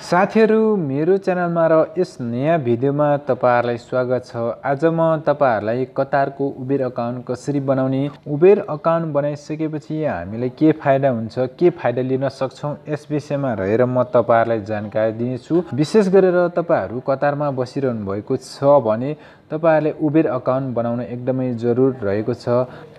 साथीहरु मेरो च्यानलमा र यस नयाँ भिडियोमा तपाईहरुलाई स्वागत छ। आज म तपाईहरुलाई कतारको उबेर अकाउन्ट कसरी बनाउने, उबेर अकाउन्ट बनाइसकेपछि हामीलाई के फाइदा हुन्छ, के फाइदा लिन सक्छौं यस विषयमा रहेर म तपाईहरुलाई जानकारी दिनेछु। विशेष गरेर तपाईहरु कतारमा बसिरहनु भएको छ भने तपाईहरुले उबेर अकाउन्ट बनाउन एकदमै जरुर रहेको छ,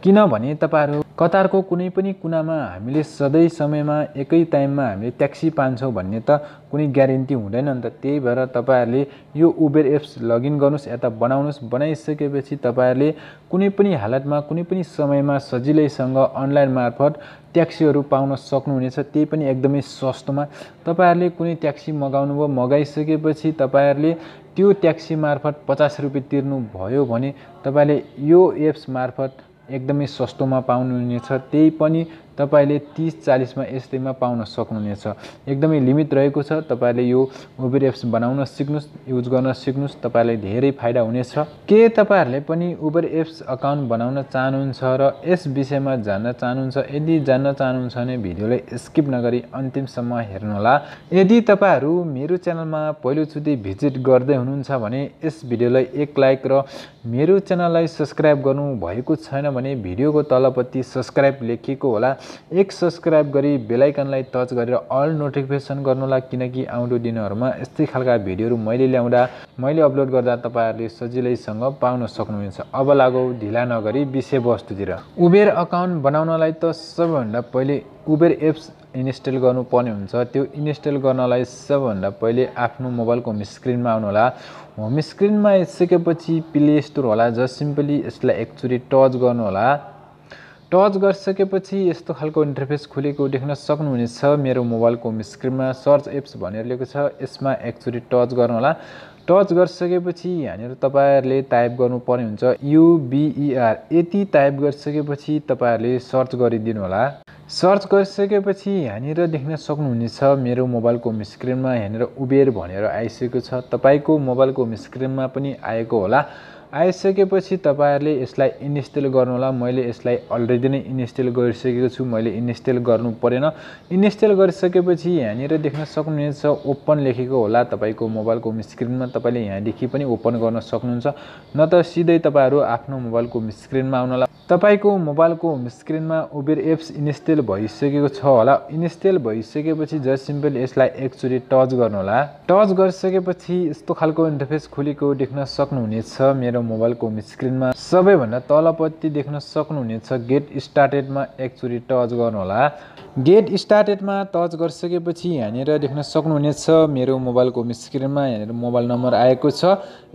किनभने तपाईहरु कतारको कुनै पनि कुनामा हामीले सधैं समयमा एकै टाइममा हामीले ट्याक्सी पान्छौं भन्ने त कुनै ग्यारेन्टी हुँदैन नि त। त्यही भएर तपाईहरुले यो उबेर एप्स लगइन गर्नुस् या त बनाउनुस्। बनाइसकेपछि तपाईहरुले कुनै पनि हालतमा कुनै पनि समयमा सजिलैसँग अनलाइन मार्फत ट्याक्सीहरु पाउन सक्नुहुनेछ, त्यही पनि एकदमै सस्तोमा। तपाईहरुले कुनै ट्याक्सी मगाउनु भयो, मगाइसकेपछि तपाईहरुले त्यो ट्याक्सी मार्फत 50 रुपैयाँ तिर्नु भयो भने तपाईले यो एप्स मार्फत एकदमै सस्तोमा पाउनुहुनेछ। त्यही पनि तपाईले 30-40 मा यस्तैमा पाउन सक्नुहुनेछ। एकदमै लिमिट रहेको छ। तपाईले यो उबेर एप्स बनाउन सिक्नुस्, युज गर्न सिक्नुस्, तपाईलाई धेरै फाइदा हुनेछ। के तपाईहरुले पनि उबेर एप्स अकाउन्ट बनाउन चाहनुहुन्छ र यस विषयमा जान्न चाहनुहुन्छ? यदि जान्न चाहनुहुन्छ भने भिडियोलाई स्किप नगरी अन्तिमसम्म हेर्नुहोला। यदि तपाईहरु मेरो च्यानलमा पहिलोचोटि भिजिट गर्दै हुनुहुन्छ भने यस भिडियोलाई एक लाइक र मेरो च्यानललाई सब्स्क्राइब गर्नु भएको छैन भने भिडियोको तलपट्टि सब्स्क्राइब लेखिएको होला, एक सब्स्क्राइब गरी बेल आइकनलाई टच गरेर अल नोटिफिकेसन गर्नुहोला, किनकि आउँदो दिनहरुमा यस्तै खालका भिडियोहरु मैले अपलोड गर्दा तपाईहरुले सजिलैसँग पाउन सक्नुहुनेछ। अब लागौ ढिला नगरी विषयवस्तुतिर। उबेर अकाउन्ट बनाउनलाई त सबैभन्दा पहिले उबेर एप्स इन्स्टल गर्नुपर्ने हुन्छ। त्यो इन्स्टल गर्नलाई सबैभन्दा पहिले आफ्नो मोबाइलको होम स्क्रिनमा आउनु होला। होम स्क्रिनमा आइसकेपछि प्ले स्टोर होला, जस्ट सिम्पली यसलाई एकचोटी टच गर्नु होला। टच गरिसकेपछि यस्तो खालको इन्टरफेस खुलेको देख्न सक्नुहुनेछ। मेरो मोबाइलको होम स्क्रिनमा सर्च एप्स भनेर लेखेको छ, यसमा एकचोटी टच गर्नु होला। टच गरिसकेपछि यहाँनिर तपाईहरुले टाइप गर्नुपर्ने हुन्छ UBER। यति टाइप गरिसकेपछि तपाईहरुले सर्च गरिदिनु होला। सर्च गरिसकेपछि यहाँनिर देख्न सक्नुहुनेछ मेरो मोबाइलको होम स्क्रिनमा यहाँनिर उबेर भनेर आइसकेको छ। तपाईको मोबाइलको होम स्क्रिनमा पनि आएको होला। आइसकेपछि तपाईहरुले यसलाई इन्स्टल गर्नु होला। मैले यसलाई अलरेडी नै इन्स्टल गरिसकेको छु, मैले इन्स्टल गर्नु परेन। इन्स्टल गरिसकेपछि यहाँनिर देख्न सक्नुहुनेछ ओपन लेखेको होला तपाईको मोबाइलको होम स्क्रिनमा। तपाईले यहाँदेखि पनि ओपन गर्न सक्नुहुन्छ, न त सिधै तपाईहरु आफ्नो मोबाइलको होम स्क्रिनमा आउनु होला। तपाईको मोबाइलको होम स्क्रिनमा उबेर एप्स इन्स्टल भइसकेको छ होला। इन्स्टल भइसकेपछि जस्ट सिम्पली यसलाई एकचोटी टच गर्नु होला। टच गरिसकेपछि यस्तो खालको इन्टरफेस खुलेको देख्न सक्नुहुनेछ मेरो मोबाइलको होम स्क्रिनमा। सबैभन्दा तलपट्टि देख्न सक्नुहुनेछ गेट स्टार्टेडमा एकचोटी टच गर्नु होला। गेट स्टार्टेडमा टच गरिसकेपछि यहाँनिर देख्न सक्नुहुनेछ मेरो मोबाइलको होम स्क्रिनमा यहाँनिर मोबाइल नम्बर आएको छ।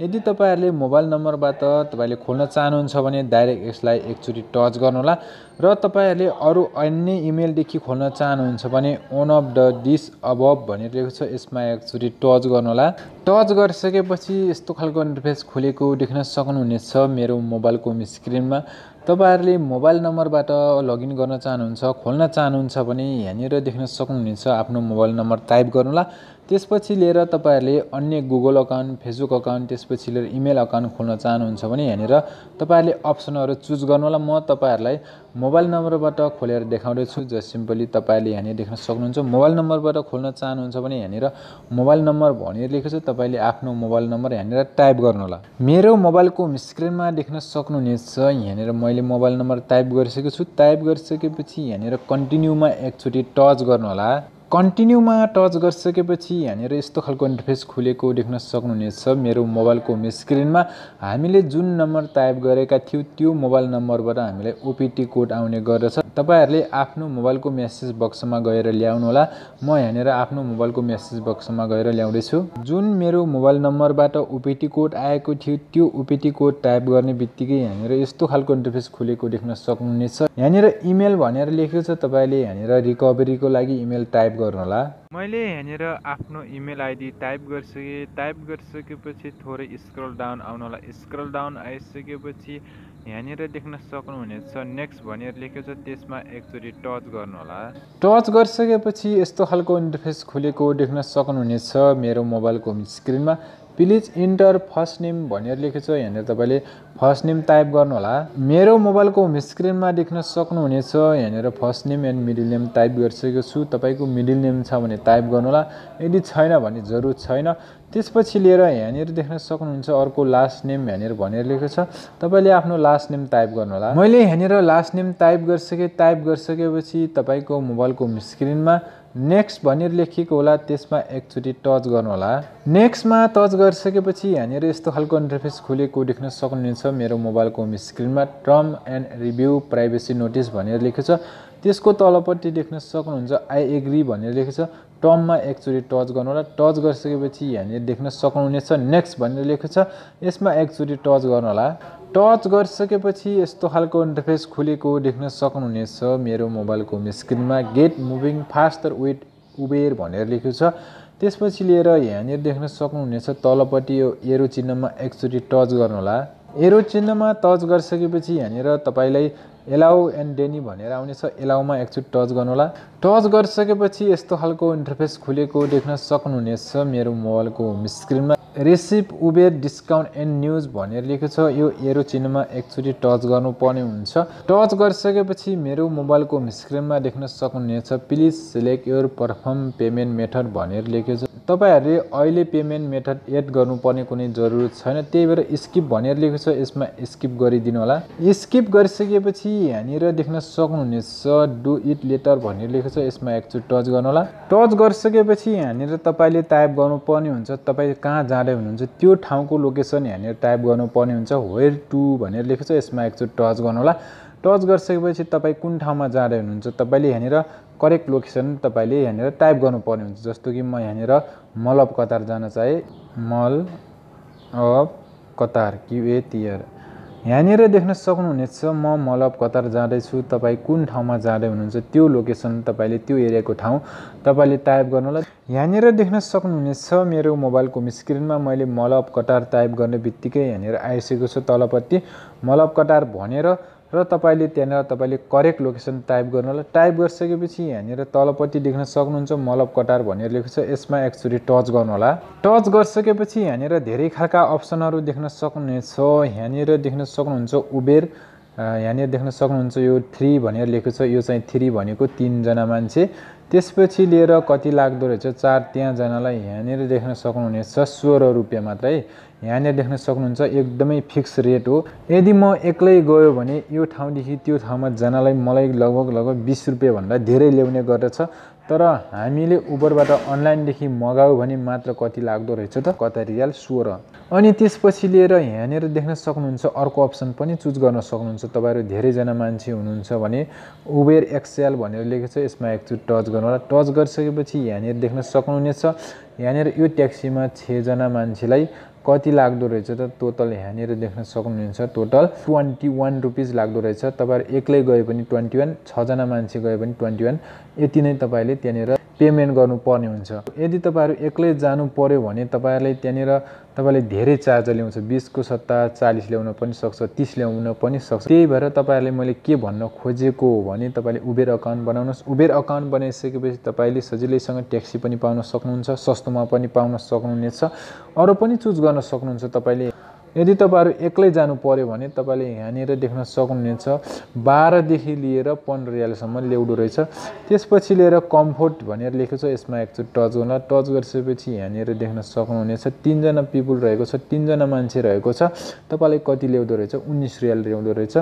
यदि तपाईहरुले मोबाइल नम्बरबाट तपाईले खोल्न चाहनुहुन्छ भने डाइरेक्ट यसलाई एकचोटी टच गर्नु होला। र तपाईहरुले अरु अन्य इमेलदेखि खोल्न चाहनुहुन्छ भने ओन अफ द दिस अबभ भनेर लेखेको छ, यसमा एकचोटी टच गर्नु होला। टच गरिसकेपछि यस्तो खालको इन्टरफेस खुलेको देख्न सक्नुहुनेछ मेरो मोबाइलको होम स्क्रिनमा। तपाईहरुले मोबाइल नम्बरबाट लगइन गर्न चाहनुहुन्छ, खोल्न चाहनुहुन्छ भने यहाँनिर देख्न सक्नुहुनेछ आफ्नो मोबाइल नम्बर टाइप गर्नु होला। त्यसपछि लिएर तपाईहरुले अन्य गुगल अकाउन्ट, फेसबुक अकाउन्ट, त्यसपछि लिएर इमेल अकाउन्ट खोल्न चाहनुहुन्छ भने यहाँनिर तपाईहरुले अप्सनहरु चुज गर्नु होला। म तपाईहरुलाई मोबाइल नम्बरबाट खोलेर देखाउँदै छु। जस्ट सिम्पली तपाईले यहाँनिर देख्न सक्नुहुन्छ मोबाइल नम्बरबाट खोल्न चाहनुहुन्छ भने यहाँनिर मोबाइल नम्बर भनेर लेखेको छ, तपाईले आफ्नो मोबाइल नम्बर यहाँनिर टाइप गर्नु होला। मेरो मोबाइलको होम स्क्रिनमा देख्न सक्नुहुनेछ यहाँनिर मैले मोबाइल नम्बर टाइप गरिसकेको छु। टाइप गरिसकेपछि यहाँनिर कन्टिन्युमा एकचोटी टच गर्नु होला। कन्टिन्युमा टच गरिसकेपछि यहाँनिर यस्तो खालको इन्टरफेस खुलेको देख्न सक्नुहुनेछ मेरो मोबाइलको होम स्क्रिनमा। हामीले जुन नम्बर टाइप गरेका थियौं त्यो मोबाइल नम्बरबाट हामीलाई ओपिटी कोड आउने गर्दछ। तपाईहरुले आफ्नो मोबाइलको मेसेज बक्समा गएर ल्याउनु होला। म यहाँनिर आफ्नो मोबाइलको मेसेज बक्समा गएर ल्याउँदै छु। जुन मेरो मोबाइल नम्बरबाट ओपिटी कोड आएको थियो त्यो ओपिटी कोड टाइप गर्ने बित्तिकै यहाँनिर यस्तो खालको इन्टरफेस खुलेको देख्न सक्नुहुनेछ। यहाँनिर इमेल भनेर लेखेको छ, तपाईले यहाँनिर रिकभरीको लागि इमेल टाइप गर्नु होला। मैले यहाँनिर आफ्नो इमेल आइडी टाइप गरिसके। टाइप गरिसकेपछि थोरै स्क्रल डाउन आउनु होला। स्क्रल डाउन आइसकेपछि यहाँनिर देख्न सक्नुहुनेछ नेक्स्ट भनेर लेखेको छ, त्यसमा एकचोटी टच गर्नु होला। टच गरिसकेपछि यस्तो खालको इन्टरफेस खुलेको देख्न सक्नुहुनेछ मेरो मोबाइलको होम स्क्रिनमा। प्लिज इन्टर फर्स्ट नेम भनेर लेखेको छ। यहाँनिर तपाईँले फर्स्ट नेम टाइप गर्नुहोला। मेरो मोबाइलको होम स्क्रिनमा देख्न सक्नुहुनेछ। यहाँनिर first name and middle name type गरिसकेको छु। तपाईँको मिडल नेम छ भने टाइप गर्नुहोला, यदि छैन भने जरुरत छैन। त्यसपछि लिएर यहाँनिर देख्न सक्नुहुन्छ अर्को लास्ट नेम यहाँनिर भनेर लेखेको छ। तपाईँले आफ्नो लास्ट नेम टाइप गर्नुहोला। मैले यहाँनिर लास्ट नेम टाइप गरिसकेँ। टाइप गरिसकेपछि तपाईँको मोबाइलको होम स्क्रिनमा नेक्स्ट भनेर लेखिएको होला, त्यसमा एकचोटि टच गर्नुहोला। नेक्स्टमा टच गरिसकेपछि यहाँनिर यस्तो खालको इन्टरफेस खुलेको देख्न सक्नुहुनेछ। मेरो मोबाइलको होम स्क्रिनमा term and review privacy notice भनेर लेखेको छ। त्यसको तलपट्टि देख्न सक्नुहुन्छ आई एग्री भनेर लेखेको छ। टर्ममा एकचोटि टच गर्नुहोला। टच गरिसकेपछि यहाँनिर देख्न सक्नुहुनेछ नेक्स्ट भनेर लेखेको छ। यसमा एकचोटि टच गर्नुहोला। टच गरिसकेपछि यस्तो खालको इन्टरफेस खुलेको देख्न सक्नुहुनेछ। मेरो मोबाइलको होम स्क्रिनमा get moving faster with Uber भनेर लेखेको छ। त्यसपछि लिएर यहाँनिर देख्न सक्नुहुनेछ तलपट्टि यो एरो चिन्हमा एकचोटि टच गर्नुहोला। एरो चिन्हमा टच गरिसकेपछि यहाँनिर तपाईँलाई एलाउ एन्ड डेनी भनेर आउनेछ। एलाउमा एकचोटि टच गर्नुहोला। टच गरिसकेपछि यस्तो खालको इन्टरफेस खुलेको देख्न सक्नुहुनेछ। मेरो मोबाइलको होम स्क्रिनमा receive Uber discount and news भनेर लेखेको छ। यो एरो चिन्हमा एकचोटि टच गर्नुपर्ने हुन्छ। टच गरिसकेपछि मेरो मोबाइलको होम स्क्रिनमा देख्न सक्नुहुनेछ please select your perform payment method भनेर लेखेको छ। तपाईँहरूले अहिले पेमेन्ट मेथड एड गर्नुपर्ने कुनै जरुरत छैन, त्यही भएर स्किप भनेर लेखेको छ। यसमा स्किप गरिदिनु होला। स्किप गरिसकेपछि यहाँनिर देख्न सक्नुहुनेछ डु इट लेटर भनेर लेखेको छ। यसमा एकचोटि टच गर्नु होला। टच गरिसकेपछि यहाँनिर तपाईँले टाइप गर्नुपर्ने हुन्छ तपाईँ कहाँ जाँदै हुनुहुन्छ त्यो ठाउँको लोकेसन यहाँनिर टाइप गर्नुपर्ने हुन्छ। वेयर टु भनेर लेखेको छ। यसमा एकचोटि टच गर्नु होला। टच गरिसकेपछि तपाईँ कुन ठाउँमा जाँदै हुनुहुन्छ तपाईँले यहाँनिर करेक्ट लोकेसन तपाईँले यहाँनिर टाइप गर्नुपर्ने हुन्छ। जस्तो कि म यहाँनिर मल अफ कतार जान चाहे मल अफ कतार QATR यहाँनिर देख्न सक्नुहुनेछ म मल अफ कतार जाँदैछु। तपाईँ कुन ठाउँमा जाँदै हुनुहुन्छ त्यो लोकेसन तपाईँले त्यो एरियाको ठाउँ तपाईँले टाइप गर्नु होला। यहाँनिर देख्न सक्नुहुनेछ मेरो मोबाइलको स्क्रिनमा मैले मल अफ कतार टाइप गर्ने बित्तिकै यहाँनिर आइसकेको छ तलपट्टि मल अफ कतार भनेर र तपाईँले त्यहाँनिर तपाईँले करेक्ट लोकेसन टाइप गर्नु होला। टाइप गरिसकेपछि यहाँनिर तलपट्टि देख्न सक्नुहुन्छ मल अफ कतार भनेर लेखेको छ। यसमा एकचोटि टच गर्नु होला। टच गरिसकेपछि यहाँनिर धेरै खालका अप्सनहरू देख्न सक्नुहुनेछ। यहाँनिर देख्न सक्नुहुन्छ उबेर यहाँनिर देख्न सक्नुहुन्छ यो 3 भनेर लेखेको छ। यो चाहिँ 3 भनेको 3 जना मान्छे। त्यसपछि लिएर कति लाग्दो रहेछ 4 त्यहाँजनालाई यहाँनिर देख्न सक्नुहुनेछ 16 रुपियाँ मात्रै। यहाँनिर देख्न सक्नुहुन्छ एकदमै फिक्स रेट हो। यदि म एक्लै गयो भने यो ठाउँदेखि त्यो ठाउँमा जानलाई मलाई लगभग 20 रुपियाँ भन्दा धेरै ल्याउने गर्दछ। तर हामीले उबरबाट अनलाइनदेखि मगाऊ भने मात्र कति लाग्दो रहेछ त कता रियाल 16। अनि त्यसपछि लिएर यहाँनिर देख्न सक्नुहुन्छ अर्को अप्सन पनि चुज गर्न सक्नुहुन्छ। तपाईँहरू धेरैजना मान्छे हुनुहुन्छ भने उबेर XL भनेर लेखेको छ। यसमा एकचोटि टच गर्नु होला। टच गरिसकेपछि यहाँनिर देख्न सक्नुहुनेछ यहाँनिर यो ट्याक्सीमा 6 जना मान्छेलाई कति लाग्दो रहेछ त टोटल यहाँनिर देख्न सक्नुहुन्छ टोटल 21 रुपिज लाग्दो रहेछ। तपाईँहरू एक्लै गए पनि 21 6 जना मान्छे गए पनि 21 यति नै तपाईँले त्यहाँनिर पेमेन्ट गर्नुपर्ने हुन्छ। यदि तपाईँहरू एक्लै जानु पर्यो भने तपाईँहरूले त्यहाँनिर तपाईँले धेरै चार्ज ल्याउँछ 20 को सट्टा 40 ल्याउन पनि सक्छ 30 ल्याउन पनि सक्छ। त्यही भएर तपाईँहरूले मैले के भन्न खोजेको हो भने तपाईँले उबेर अकाउन्ट बनाउनुहोस्। उबेर अकाउन्ट बनाइसकेपछि तपाईँले सजिलैसँग ट्याक्सी पनि पाउन सक्नुहुन्छ, सस्तोमा पनि पाउन सक्नुहुनेछ, अरू पनि चुज गर्न सक्नुहुन्छ तपाईँले। यदि तपाईँहरू एक्लै जानु पर्यो भने तपाईँले यहाँनिर देख्न सक्नुहुनेछ 12 देखि लिएर 15 रियालसम्म ल्याउँदो रहेछ। त्यसपछि लिएर कम्फोर्ट भनेर लेखेको छ। यसमा एकचोटि टच गर्नु। टच गरिसकेपछि यहाँनिर देख्न सक्नुहुनेछ 3 जना पिपुल रहेको छ, 3 जना मान्छे रहेको छ। तपाईँले कति ल्याउँदो रहेछ 19 रियाल ल्याउँदो रहेछ।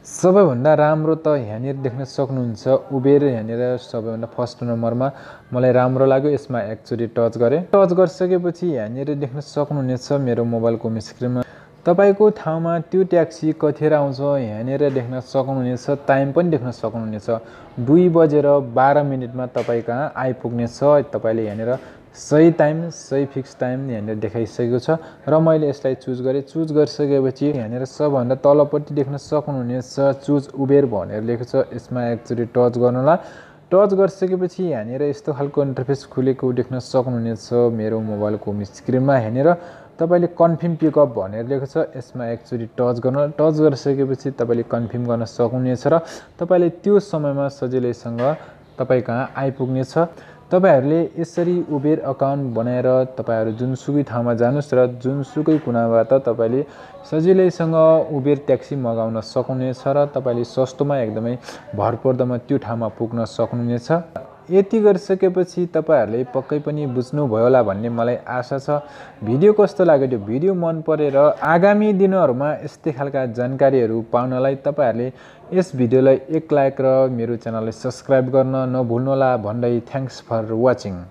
सबैभन्दा राम्रो त यहाँनिर देख्न सक्नुहुन्छ उबेर यहाँनिर सबैभन्दा फर्स्ट नम्बरमा मलाई राम्रो लाग्यो। यसमा एकचोटि टच गरेँ। टच गरिसकेपछि यहाँनिर देख्न सक्नुहुनेछ मेरो मोबाइलको स्क्रिनमा तपाईको ठाउँमा त्यो ट्याक्सी कतिखेर आउँछ यहाँनिर देख्न सक्नुहुनेछ। टाइम पनि देख्न सक्नुहुनेछ 2:12 तपाईँ कहाँ आइपुग्नेछ। तपाईँले यहाँनिर सही टाइम सही फिक्स टाइम यहाँनिर देखाइसकेको छ र मैले यसलाई चुज गरेँ। चुज गरिसकेपछि यहाँनिर सबभन्दा तलपट्टि देख्न सक्नुहुनेछ चुज उबेर भनेर लेखेको छ। यसमा एकचोटि टच गर्नु होला। टच गरिसकेपछि यहाँनिर यस्तो खालको इन्टरफेस खुलेको देख्न सक्नुहुनेछ मेरो मोबाइलको स्क्रिनमा। यहाँनिर तपाईँले कन्फर्म पिकअप भनेर लेखेको छ। यसमा एकचोटि टच गर्नु। टच गरिसकेपछि तपाईँले कन्फर्म गर्न सक्नुहुनेछ र तपाईँले त्यो समयमा सजिलैसँग तपाईँ कहाँ आइपुग्नेछ। तपाईहरुले यसरी उबेर अकाउन्ट बनाएर तपाईहरु जुनसुकै ठाउँमा जानुस् र जुनसुकै कुनाबाट तपाईले सजिलैसँग उबेर ट्याक्सी मगाउन सक्नुहुनेछ र तपाईले सस्तोमा एकदमै भरपर्दोमा त्यो ठाउँमा पुग्न सक्नुहुनेछ। यति गरिसकेपछि तपाईहरुले पक्कै पनि बुझ्नुभयो होला भन्ने मलाई आशा छ। भिडियो कस्तो लाग्यो त्यो भिडियो मन परेर आगामी दिनहरुमा यस्तै खालका जानकारीहरु पाउनलाई तपाईहरुले यस भिडियोलाई एक लाइक र मेरो च्यानललाई सब्स्क्राइब गर्न नभुल्नुहोला भन्दै थ्यांक्स फर वाचिङ।